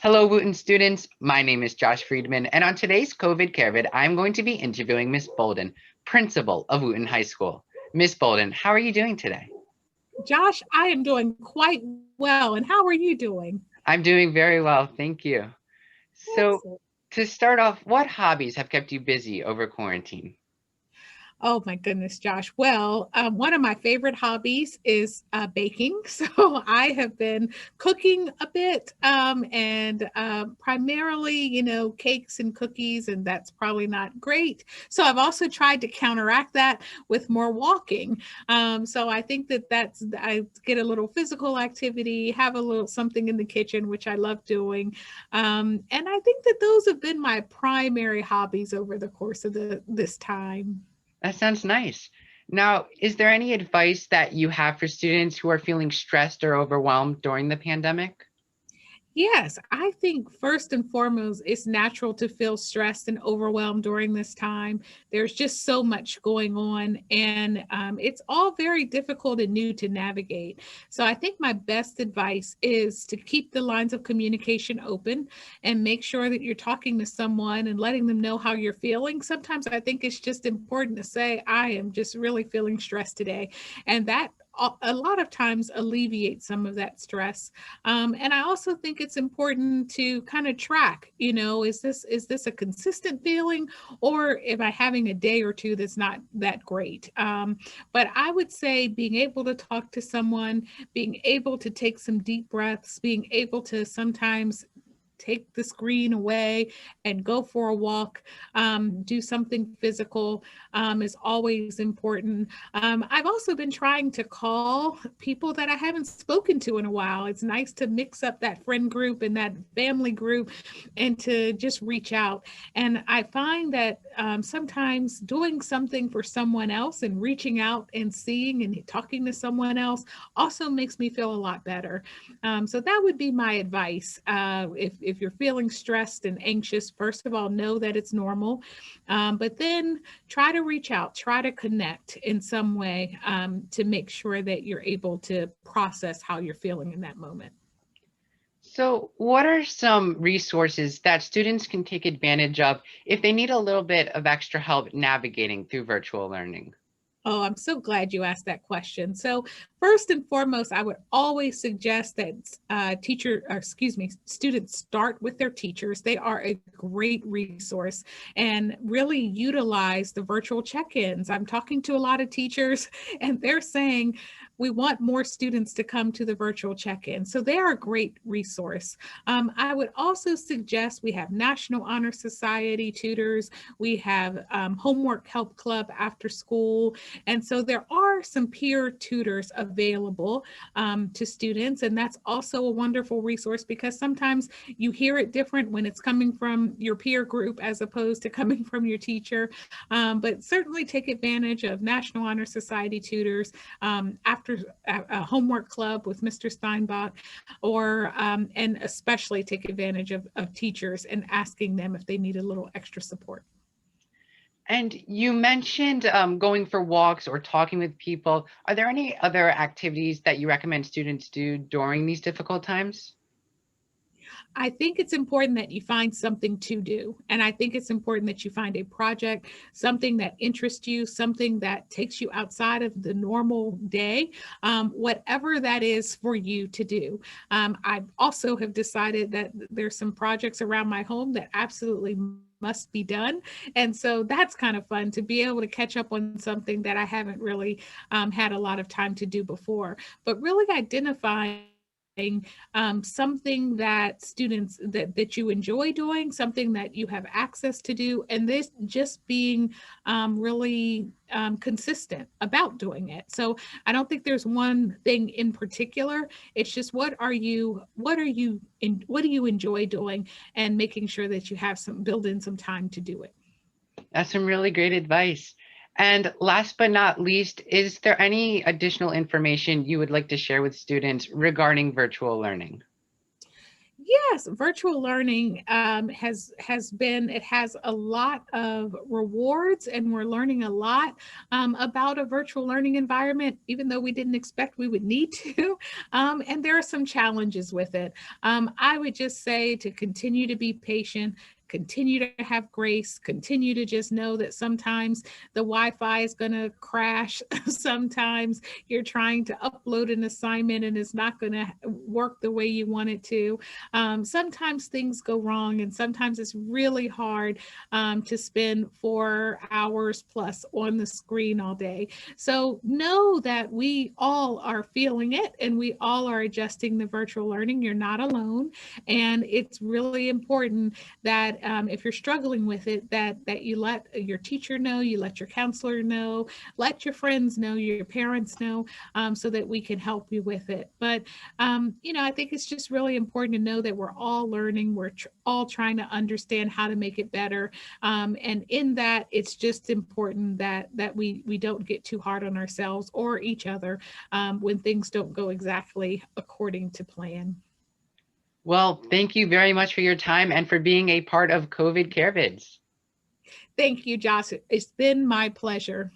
Hello, Wootton students. My name is Josh Freedman, and on today's COVID CareVid, I'm going to be interviewing Miss Boldon, principal of Wootton High School. Miss Boldon, how are you doing today? Josh, I am doing quite well. And how are you doing? I'm doing very well, thank you. So, Excellent. to start off, what hobbies have kept you busy over quarantine? Oh my goodness, Josh. Well, one of my favorite hobbies is baking. So I have been cooking a bit and primarily, cakes and cookies, and that's probably not great. So I've also tried to counteract that with more walking. So I think I get a little physical activity, have a little something in the kitchen, which I love doing. And I think that those have been my primary hobbies over the course of this time. That sounds nice. Now, is there any advice that you have for students who are feeling stressed or overwhelmed during the pandemic? Yes, I think first and foremost, it's natural to feel stressed and overwhelmed during this time. There's just so much going on, and it's all very difficult and new to navigate. So, I think my best advice is to keep the lines of communication open and make sure that you're talking to someone and letting them know how you're feeling. Sometimes I think it's just important to say, I am just really feeling stressed today. And that a lot of times alleviates some of that stress. And I also think it's important to kind of track, is this a consistent feeling, or am I having a day or two that's not that great? But I would say being able to talk to someone, being able to take some deep breaths, being able to sometimes take the screen away and go for a walk, do something physical is always important. I've also been trying to call people that I haven't spoken to in a while. It's nice to mix up that friend group and that family group and to just reach out. And I find that sometimes doing something for someone else and reaching out and seeing and talking to someone else also makes me feel a lot better. So that would be my advice. If you're feeling stressed and anxious, first of all, know that it's normal, but then try to reach out, try to connect in some way to make sure that you're able to process how you're feeling in that moment. So, what are some resources that students can take advantage of if they need a little bit of extra help navigating through virtual learning? Oh, I'm so glad you asked that question. So, first and foremost, I would always suggest that students start with their teachers. They are a great resource and really utilize the virtual check ins. I'm talking to a lot of teachers, and they're saying, we want more students to come to the virtual check in. So, they are a great resource. I would also suggest we have National Honor Society tutors, we have Homework Help Club after school, and so there are some peer tutors available to students. And that's also a wonderful resource because sometimes you hear it different when it's coming from your peer group as opposed to coming from your teacher. But certainly take advantage of National Honor Society tutors after a homework club with Mr. Steinbach, and especially take advantage of teachers and asking them if they need a little extra support. And you mentioned going for walks or talking with people. Are there any other activities that you recommend students do during these difficult times? I think it's important that you find something to do. And I think it's important that you find a project, something that interests you, something that takes you outside of the normal day, whatever that is for you to do. I also have decided that there's some projects around my home that absolutely must be done. And so that's kind of fun to be able to catch up on something that I haven't really had a lot of time to do before, but really identifying something that students that you enjoy doing, something that you have access to do, and this just being really consistent about doing it. So I don't think there's one thing in particular. It's just what do you enjoy doing, and making sure that you have some build in some time to do it. That's some really great advice. And last but not least, is there any additional information you would like to share with students regarding virtual learning? Yes, virtual learning it has a lot of rewards, and we're learning a lot about a virtual learning environment, even though we didn't expect we would need to. And there are some challenges with it. I would just say to continue to be patient, continue to have grace, continue to just know that sometimes the Wi-Fi is going to crash. Sometimes you're trying to upload an assignment and it's not going to work the way you want it to. Sometimes things go wrong, and sometimes it's really hard to spend 4 hours plus on the screen all day. So know that we all are feeling it, and we all are adjusting the virtual learning. You're not alone, and it's really important that if you're struggling with it, that you let your teacher know, you let your counselor know, let your friends know, your parents know, so that we can help you with it. But I think it's just really important to know that we're all learning. We're all trying to understand how to make it better. And in that, it's just important that we don't get too hard on ourselves or each other when things don't go exactly according to plan. Well, thank you very much for your time and for being a part of COVID CareVids. Thank you, Josh. It's been my pleasure.